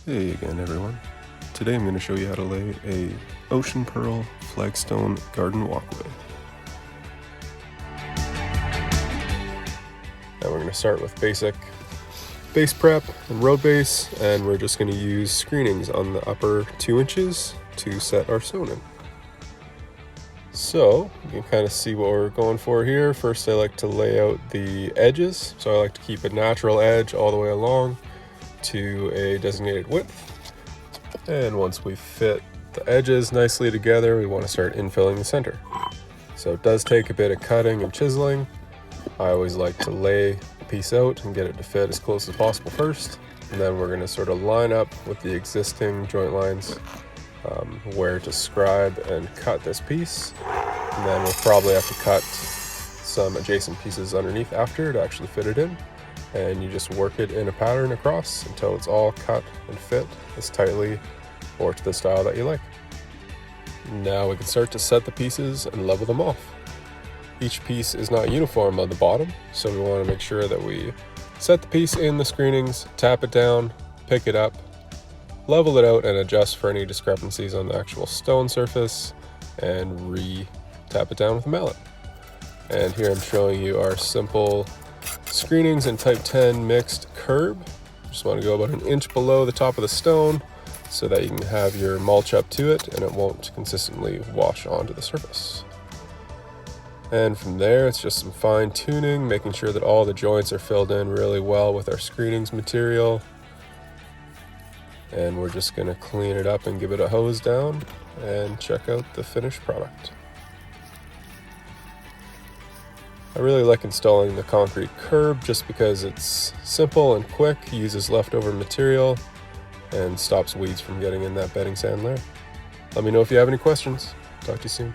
Hey again everyone. Today I'm going to show you how to lay a Ocean Pearl Flagstone garden walkway. Now we're going to start with basic base prep and road base, and we're just going to use screenings on the upper 2 inches to set our stone in. So you can kind of see what we're going for here. First I like to lay out the edges, so I like to keep a natural edge all the way along to a designated width. And once we fit the edges nicely together, we want to start infilling the center. So it does take a bit of cutting and chiseling. I always like to lay a piece out and get it to fit as close as possible first, and then we're going to sort of line up with the existing joint lines where to scribe and cut this piece. And then we'll probably have to cut some adjacent pieces underneath after to actually fit it in. And you just work it in a pattern across until it's all cut and fit as tightly or to the style that you like. Now we can start to set the pieces and level them off. Each piece is not uniform on the bottom, so we want to make sure that we set the piece in the screenings, tap it down, pick it up, level it out, and adjust for any discrepancies on the actual stone surface, and re-tap it down with a mallet. And here I'm showing you our simple screenings in type 10 mixed curb. Just want to go about an inch below the top of the stone so that you can have your mulch up to it and it won't consistently wash onto the surface. And from there it's just some fine tuning, making sure that all the joints are filled in really well with our screenings material. And we're just going to clean it up and give it a hose down and check out the finished product. I really like installing the concrete curb just because it's simple and quick, uses leftover material, and stops weeds from getting in that bedding sand layer. Let me know if you have any questions. Talk to you soon.